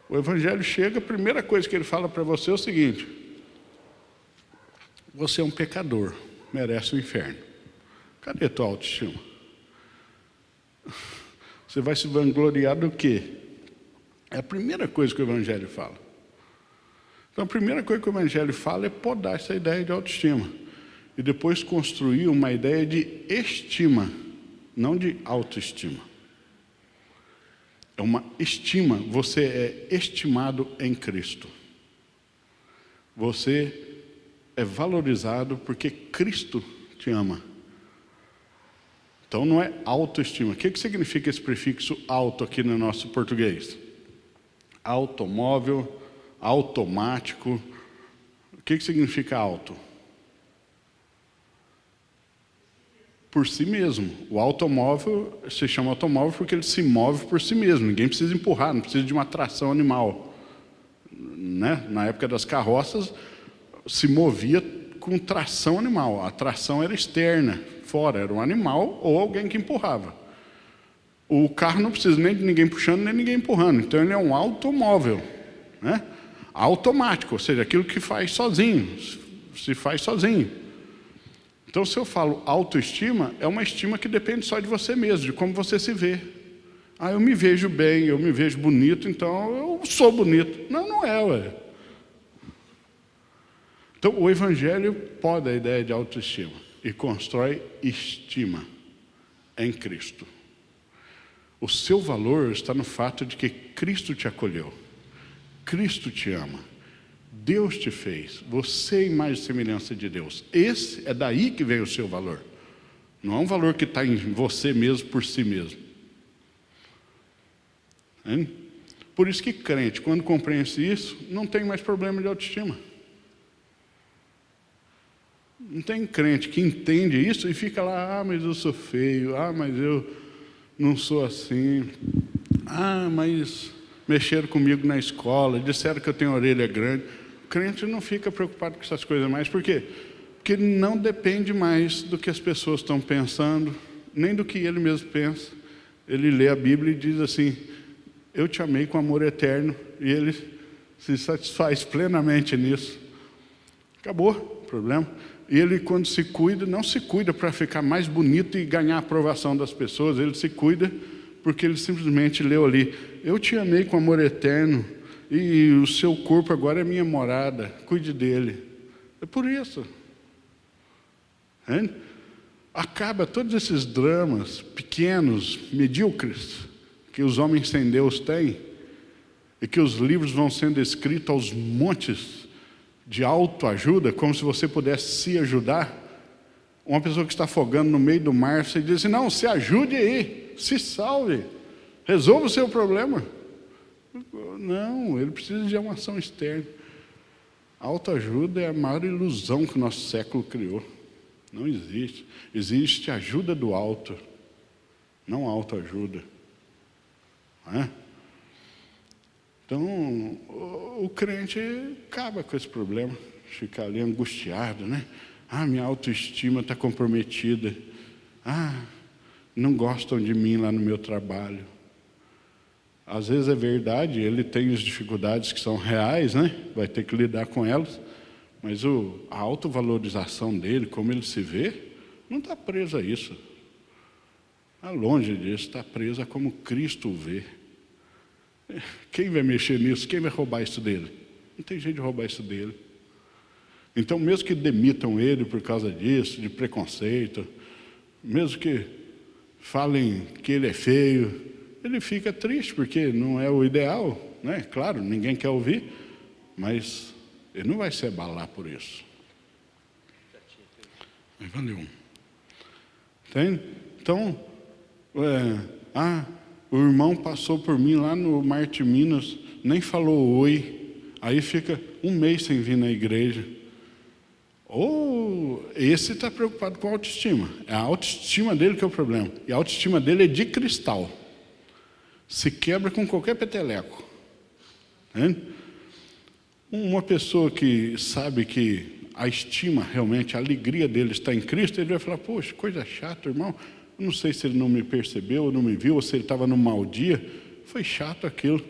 A: O Evangelho chega, a primeira coisa que ele fala para você é o seguinte: você é um pecador, merece o inferno. Cadê a tua autoestima? Você vai se vangloriar do quê? É a primeira coisa que o Evangelho fala. Então, a primeira coisa que o Evangelho fala é podar essa ideia de autoestima. E depois construir uma ideia de estima, não de autoestima. É uma estima. Você é estimado em Cristo. Você é valorizado porque Cristo te ama. Então não é autoestima. O que significa esse prefixo auto aqui no nosso português? Automóvel, automático. O que significa auto? Por si mesmo. O automóvel se chama automóvel porque ele se move por si mesmo. Ninguém precisa empurrar, não precisa de uma tração animal. Né? Na época das carroças, se movia com tração animal. A tração era externa, fora, era um animal ou alguém que empurrava. O carro não precisa nem de ninguém puxando, nem ninguém empurrando. Então ele é um automóvel, né? Automático, ou seja, aquilo que faz sozinho, se faz sozinho. Então, se eu falo autoestima, é uma estima que depende só de você mesmo, de como você se vê. Ah, eu me vejo bem, eu me vejo bonito, então eu sou bonito. Não, não é, ué. Então, o Evangelho poda a ideia de autoestima e constrói estima em Cristo. O seu valor está no fato de que Cristo te acolheu. Cristo te ama. Deus te fez. Você é imagem e semelhança de Deus. Esse é daí que vem o seu valor. Não é um valor que está em você mesmo, por si mesmo. Hein? Por isso que crente, quando compreende isso, não tem mais problema de autoestima. Não tem crente que entende isso e fica lá, ah, mas eu sou feio, ah, mas eu não sou assim, ah, mas mexeram comigo na escola, disseram que eu tenho orelha grande. O crente não fica preocupado com essas coisas mais. Por quê? Porque ele não depende mais do que as pessoas estão pensando, nem do que ele mesmo pensa. Ele lê a Bíblia e diz assim, eu te amei com amor eterno, e ele se satisfaz plenamente nisso. Acabou o problema. E ele, quando se cuida, não se cuida para ficar mais bonito e ganhar a aprovação das pessoas, ele se cuida porque ele simplesmente leu ali, eu te amei com amor eterno, e o seu corpo agora é minha morada, cuide dele. É por isso. Acaba todos esses dramas pequenos, medíocres, que os homens sem Deus têm, e que os livros vão sendo escritos aos montes de autoajuda, como se você pudesse se ajudar. Uma pessoa que está afogando no meio do mar, você diz assim, não, se ajude aí, se salve, resolva o seu problema. Não, ele precisa de uma ação externa. A autoajuda é a maior ilusão que o nosso século criou. Não existe. Existe ajuda do alto, não autoajuda. Não é? Então, o crente acaba com esse problema, fica ali angustiado, né? Minha autoestima está comprometida. Não gostam de mim lá no meu trabalho. Às vezes é verdade, ele tem as dificuldades que são reais, né? Vai ter que lidar com elas, mas a autovalorização dele, como ele se vê, não está preso a isso. Está longe disso, está preso a como Cristo o vê. Quem vai mexer nisso? Quem vai roubar isso dele? Não tem jeito de roubar isso dele. Então, mesmo que demitam ele por causa disso, de preconceito, mesmo que falem que ele é feio, ele fica triste, porque não é o ideal, né? Claro, ninguém quer ouvir, mas ele não vai se abalar por isso. Mas valeu. Entende? Então, o irmão passou por mim lá no Marte Minas, nem falou oi, aí fica um mês sem vir na igreja. Esse está preocupado com a autoestima. É a autoestima dele que é o problema. E a autoestima dele é de cristal. Se quebra com qualquer peteleco. Entende? Uma pessoa que sabe que a estima realmente, a alegria dele está em Cristo, ele vai falar, poxa, coisa chata, irmão. Eu não sei se ele não me percebeu, ou não me viu, ou se ele estava num mau dia. Foi chato aquilo.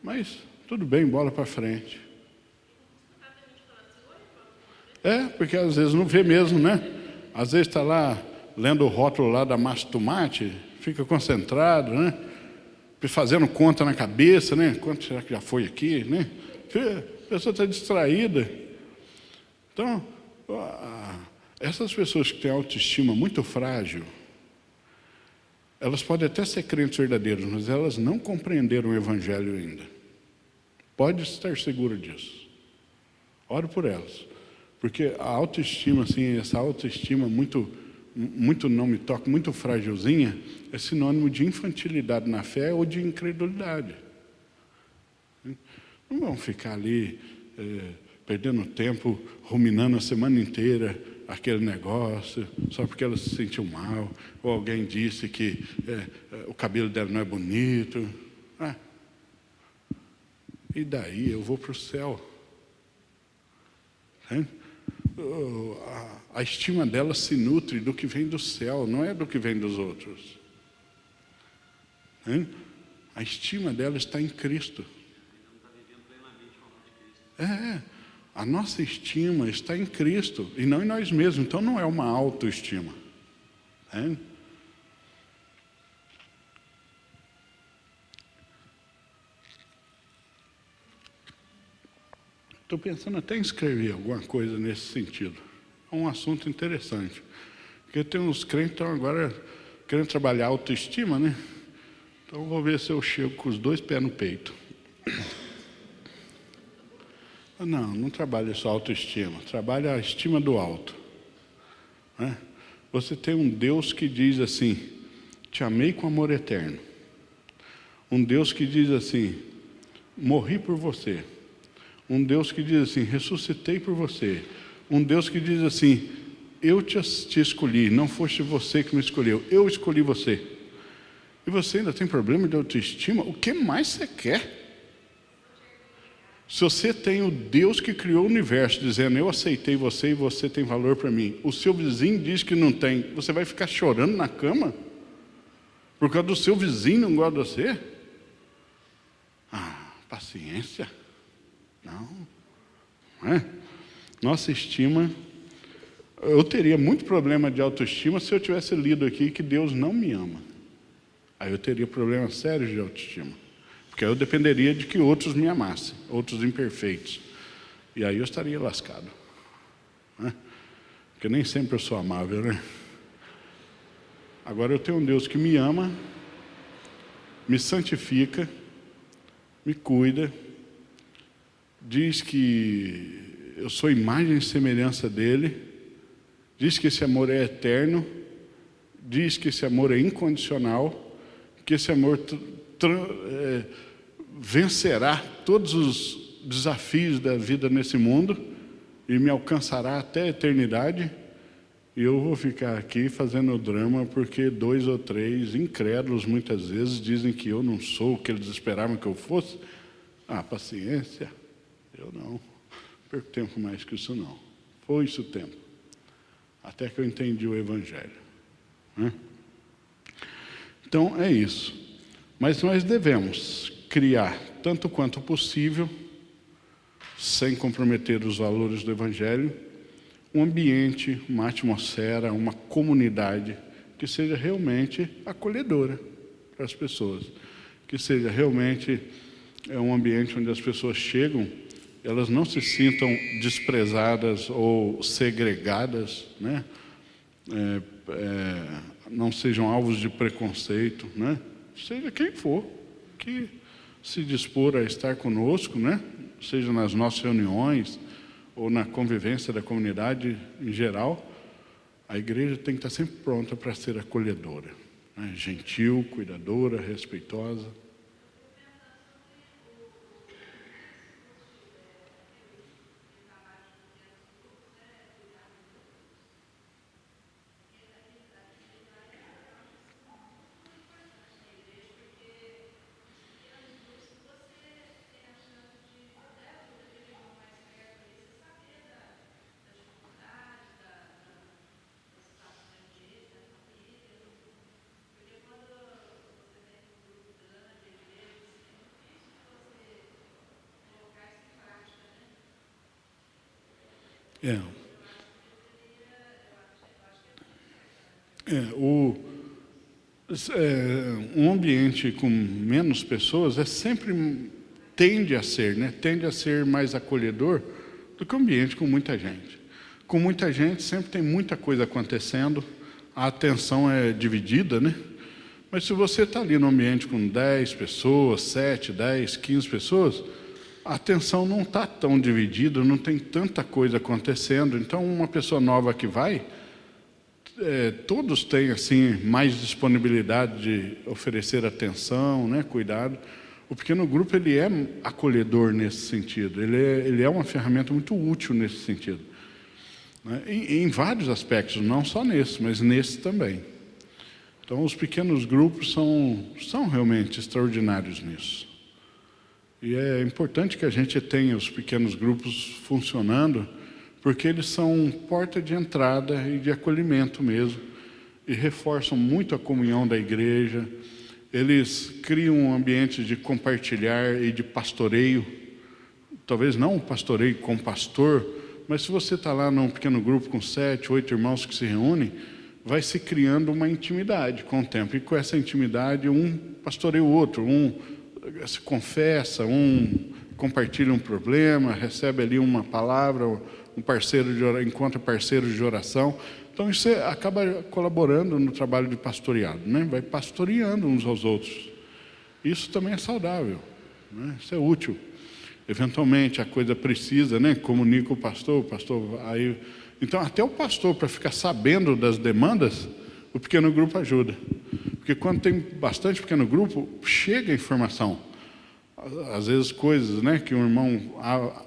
A: Mas tudo bem, bola para frente. Porque às vezes não vê mesmo, né? Às vezes está lá, lendo o rótulo lá da massa de tomate, fica concentrado, né? Fazendo conta na cabeça, né? Quanto será que já foi aqui, né? A pessoa está distraída. Então, essas pessoas que têm autoestima muito frágil, elas podem até ser crentes verdadeiros, mas elas não compreenderam o Evangelho ainda. Pode estar seguro disso. Ore por elas. Porque a autoestima, assim, essa autoestima muito não me toca, muito frágilzinha, é sinônimo de infantilidade na fé ou de incredulidade. Não vão ficar ali perdendo tempo, ruminando a semana inteira aquele negócio, só porque ela se sentiu mal, ou alguém disse que o cabelo dela não é bonito. E daí eu vou para o céu. A estima dela se nutre do que vem do céu, não é do que vem dos outros. A estima dela está em Cristo. A nossa estima está em Cristo e não em nós mesmos. Então não é uma autoestima. Estou pensando até em escrever alguma coisa nesse sentido. É um assunto interessante. Porque tem uns crentes que estão agora querendo trabalhar a autoestima, né? Então vou ver se eu chego com os 2 pés no peito. Não trabalha só a autoestima, trabalha a estima do alto. Você tem um Deus que diz assim, te amei com amor eterno. Um Deus que diz assim, morri por você. Um Deus que diz assim, ressuscitei por você. Um Deus que diz assim, eu te escolhi, não foste você que me escolheu, eu escolhi você. E você ainda tem problema de autoestima? O que mais você quer? Se você tem o Deus que criou o universo, dizendo, eu aceitei você e você tem valor para mim. O seu vizinho diz que não tem. Você vai ficar chorando na cama? Por causa do seu vizinho não gosta de você? Paciência. Não é? Nossa estima... Eu teria muito problema de autoestima se eu tivesse lido aqui que Deus não me ama. Aí eu teria problemas sérios de autoestima. Porque aí eu dependeria de que outros me amassem, outros imperfeitos. E aí eu estaria lascado. Né? Porque nem sempre eu sou amável, né? Agora eu tenho um Deus que me ama, me santifica, me cuida, diz que eu sou imagem e semelhança dele, diz que esse amor é eterno, diz que esse amor é incondicional, que esse amor vencerá todos os desafios da vida nesse mundo e me alcançará até a eternidade. E eu vou ficar aqui fazendo drama porque 2 ou 3 incrédulos muitas vezes dizem que eu não sou o que eles esperavam que eu fosse. Ah, paciência? Eu não perco tempo mais que isso não. Foi isso o tempo. Até que eu entendi o Evangelho. Né? Então, é isso. Mas nós devemos criar, tanto quanto possível, sem comprometer os valores do Evangelho, um ambiente, uma atmosfera, uma comunidade que seja realmente acolhedora para as pessoas. Que seja realmente um ambiente onde as pessoas chegam, elas não se sintam desprezadas ou segregadas, né? Não sejam alvos de preconceito, né? Seja quem for que se dispor a estar conosco, né? Seja nas nossas reuniões ou na convivência da comunidade em geral, a igreja tem que estar sempre pronta para ser acolhedora, né? Gentil, cuidadora, respeitosa. Um ambiente com menos pessoas tende a ser, né? Tende a ser mais acolhedor do que um ambiente com muita gente. Com muita gente sempre tem muita coisa acontecendo, a atenção é dividida, né? Mas se você está ali no ambiente com 10 pessoas, 7, 10, 15 pessoas, a atenção não está tão dividida, não tem tanta coisa acontecendo. Então, uma pessoa nova que vai, todos têm assim mais disponibilidade de oferecer atenção, né, cuidado. O pequeno grupo ele é acolhedor nesse sentido, ele é uma ferramenta muito útil nesse sentido, né, em vários aspectos, não só nesse, mas nesse também. Então, os pequenos grupos são realmente extraordinários nisso. E é importante que a gente tenha os pequenos grupos funcionando, porque eles são porta de entrada e de acolhimento mesmo, e reforçam muito a comunhão da igreja. Eles criam um ambiente de compartilhar e de pastoreio, talvez não um pastoreio com pastor, mas se você está lá num pequeno grupo com 7, 8 irmãos que se reúnem, vai se criando uma intimidade com o tempo, e com essa intimidade um pastoreia o outro, um se confessa, um compartilha um problema, recebe ali uma palavra, um parceiro encontra parceiros de oração. Então isso acaba colaborando no trabalho de pastoreado, né? Vai pastoreando uns aos outros. Isso também é saudável, né? Isso é útil. Eventualmente a coisa precisa, né? Comunica o pastor aí. Então até o pastor, para ficar sabendo das demandas, o pequeno grupo ajuda. Porque quando tem bastante pequeno grupo, chega a informação. Às vezes coisas, né, que um irmão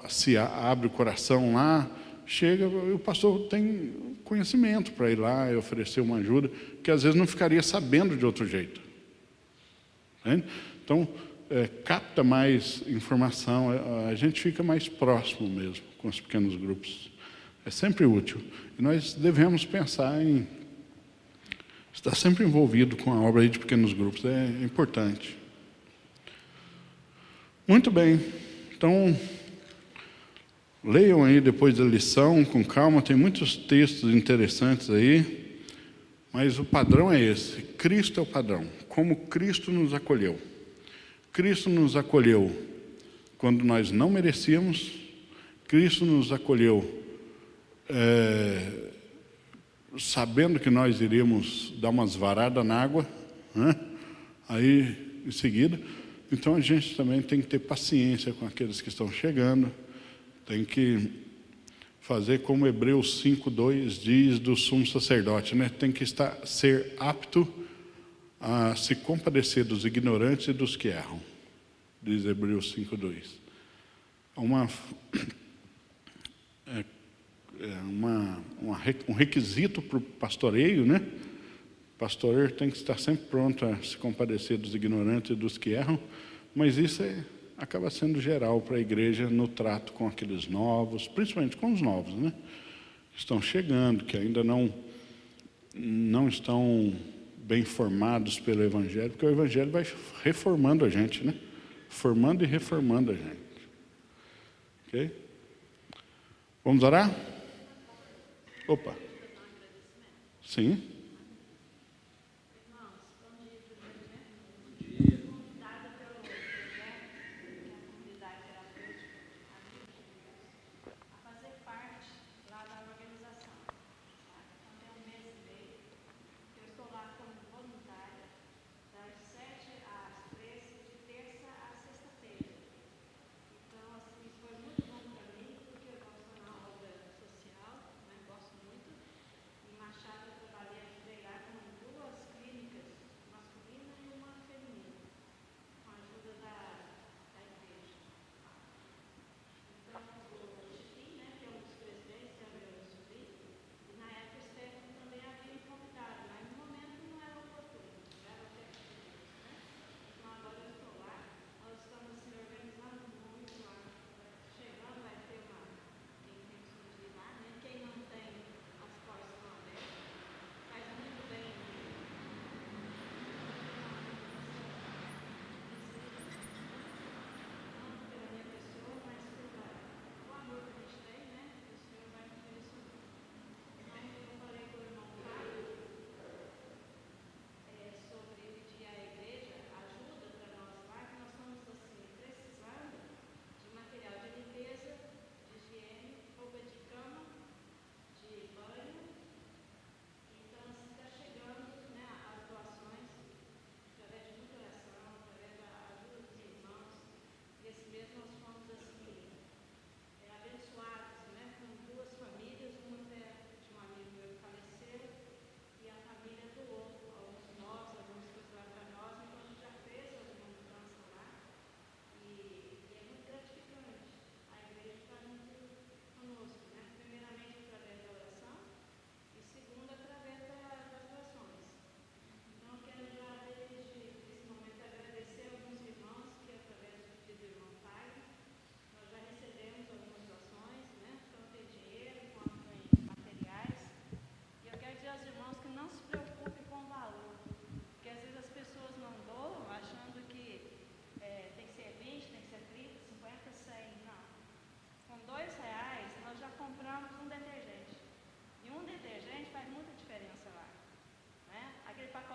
A: se abre o coração lá, chega, e o pastor tem conhecimento para ir lá e oferecer uma ajuda, que às vezes não ficaria sabendo de outro jeito. Entende? Então, capta mais informação, a gente fica mais próximo mesmo com os pequenos grupos. É sempre útil. E nós devemos pensar em estar sempre envolvido com a obra de pequenos grupos, é importante. Muito bem, então leiam aí depois da lição com calma, tem muitos textos interessantes aí, mas o padrão é esse, Cristo é o padrão, como Cristo nos acolheu. Cristo nos acolheu quando nós não merecíamos, Cristo nos acolheu sabendo que nós iríamos dar umas varadas na água, né? Aí em seguida. Então a gente também tem que ter paciência com aqueles que estão chegando, tem que fazer como Hebreus 5:2 diz do sumo sacerdote, né? Tem que ser apto a se compadecer dos ignorantes e dos que erram, diz Hebreus 5:2. Um requisito para o pastoreio, né? O pastoreio tem que estar sempre pronto a se compadecer dos ignorantes e dos que erram, mas isso acaba sendo geral para a igreja no trato com aqueles novos, principalmente com os novos, né? Que estão chegando, que ainda não estão bem formados pelo Evangelho, porque o Evangelho vai reformando a gente, né? Formando e reformando a gente. Ok? Vamos orar? Opa. Sim.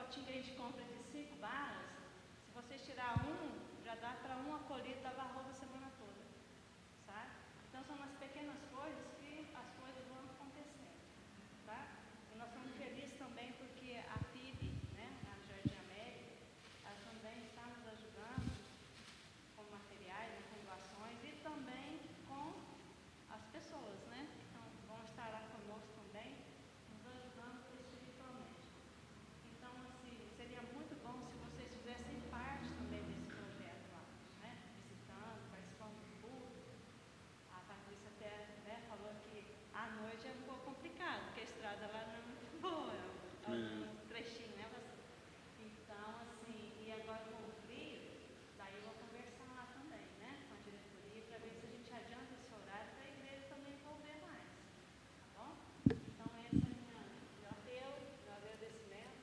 D: Que a gente compra de 5 barras, se vocês tirar um, já dá para um acolhido da arroz a semana toda, sabe? Então são umas pequenas coisas que as coisas vão acontecendo, tá? E nós estamos felizes também porque a PIB, né, a Jardim América, ela também está nos ajudando com materiais, com doações e também com as pessoas, né, que vão estar lá conosco também, nos ajudando espiritualmente. Então, assim, seria muito bom se vocês fizessem parte também desse projeto lá, né? Visitando, participando do culto. A Patrícia até, né, falou que à noite é um pouco complicado, porque a estrada lá não é muito boa, é um trechinho, né? Então, assim, e agora com o frio, daí eu vou conversar lá também, né? Com a diretoria, para ver se a gente adianta esse horário para a igreja também envolver mais, tá bom? Então, esse é meu apelo, meu agradecimento.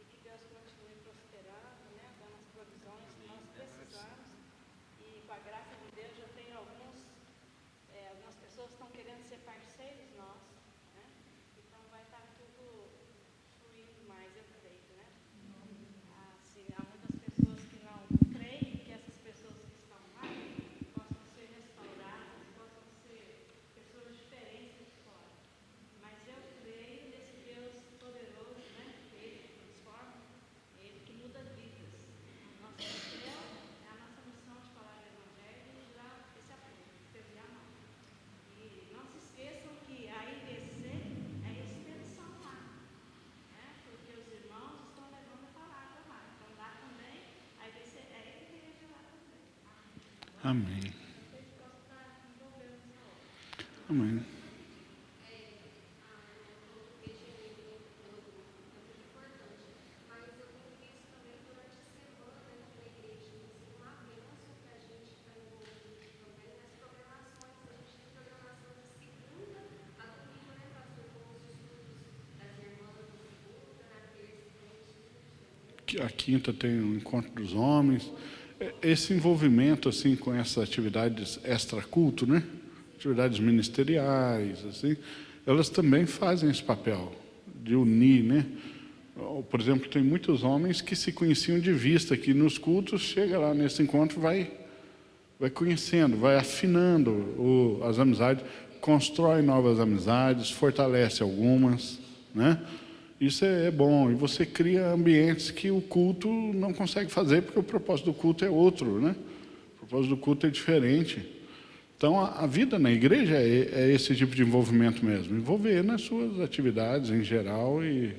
D: E que Deus continue prosperando, né, dando as provisões que nós precisamos. E com a graça de Deus, já tem algumas pessoas que estão querendo ser parceiros nossos, né? Então vai estar tudo fluindo mais, eu creio, né? Assim, há muitas pessoas que não creem que essas pessoas que estão lá possam ser restauradas, possam ser pessoas diferentes de fora. Mas eu creio nesse Deus poderoso, né? Ele que transforma, ele que muda vidas. A nossa missão é a nossa missão de falar o Evangelho e dar esse apoio, estender a mão. E não se esqueçam que a IBC é extensão lá, né? Porque os irmãos estão levando a palavra lá. Então lá também, a IBC é igreja lá também.
A: Amém.
D: Vocês possam estar envolvendo na obra.
A: Amém.
E: Mas eu tenho visto também durante a semana aqui na igreja, tem sido uma bênção para a gente também
A: a quinta tem o encontro dos homens. Esse envolvimento assim com essas atividades extraculto, né? Atividades ministeriais, assim, elas também fazem esse papel de unir, né? Por exemplo, tem muitos homens que se conheciam de vista, que nos cultos, chega lá nesse encontro, vai conhecendo, vai afinando as amizades, constrói novas amizades, fortalece algumas, né? Isso é bom, e você cria ambientes que o culto não consegue fazer, porque o propósito do culto é outro, né? O propósito do culto é diferente. Então, a vida na igreja é esse tipo de envolvimento mesmo, envolver nas suas atividades em geral, e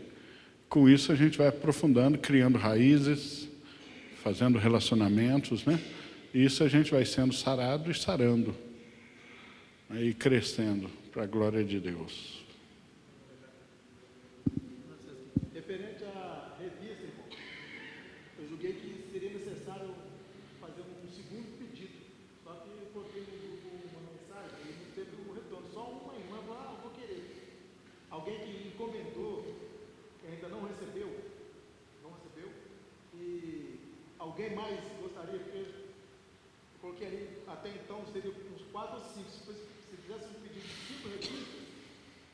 A: com isso a gente vai aprofundando, criando raízes, fazendo relacionamentos, né? E isso a gente vai sendo sarado e sarando, né? E crescendo para a glória de Deus.
B: Referente à revista, irmão, eu julguei que seria necessário fazer um segundo pedido. Só que eu coloquei no grupo uma mensagem e não teve um retorno. Só uma irmã falou, eu vou querer. Alguém que encomendou, que ainda não recebeu, e alguém mais gostaria, porque eu coloquei ali, até então, seria uns 4 ou 5. Se fizesse um pedido de 5 revistas,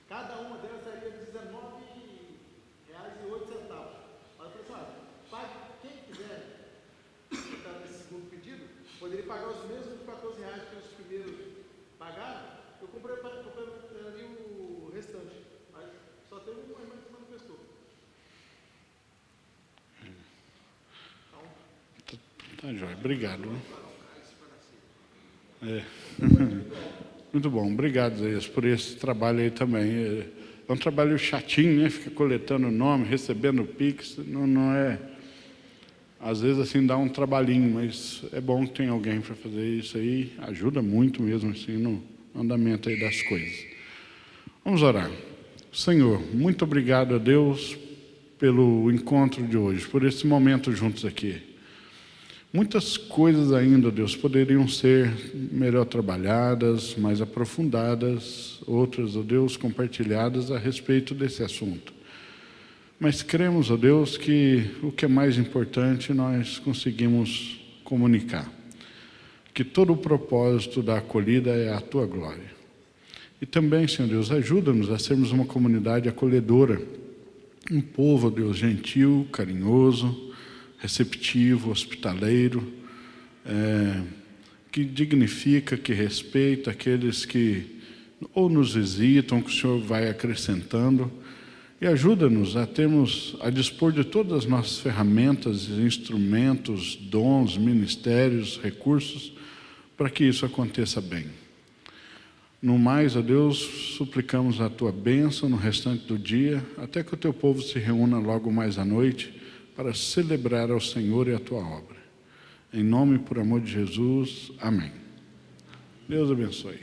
B: cada uma delas seria R$19,08. Mas eu falei assim, pague, quem quiser entrar nesse segundo pedido, poderia pagar os mesmos R$14 que os primeiros pagaram. Eu comprei ali o restante, mas só teve uma irmã que se manifestou.
A: Tá, joia. Obrigado. Muito bom. Obrigado, Zé, por esse trabalho aí também. É um trabalho chatinho, né? Fica coletando nome, recebendo Pix. Não é... Às vezes, assim, dá um trabalhinho, mas é bom que tem alguém para fazer isso aí. Ajuda muito mesmo, assim, no andamento aí das coisas. Vamos orar. Senhor, muito obrigado a Deus pelo encontro de hoje, por esse momento juntos aqui. Muitas coisas ainda, Deus, poderiam ser melhor trabalhadas, mais aprofundadas, outras, ó Deus, compartilhadas a respeito desse assunto. Mas cremos, ó Deus, que o que é mais importante nós conseguimos comunicar. Que todo o propósito da acolhida é a Tua glória. E também, Senhor Deus, ajuda-nos a sermos uma comunidade acolhedora, um povo, ó Deus, gentil, carinhoso, receptivo, hospitaleiro, que dignifica, que respeita aqueles que ou nos visitam, que o Senhor vai acrescentando, e ajuda-nos a dispor de todas as nossas ferramentas, instrumentos, dons, ministérios, recursos, para que isso aconteça bem. No mais, ó Deus, suplicamos a Tua bênção no restante do dia, até que o Teu povo se reúna logo mais à noite, para celebrar ao Senhor e a Tua obra. Em nome e por amor de Jesus, amém. Deus abençoe.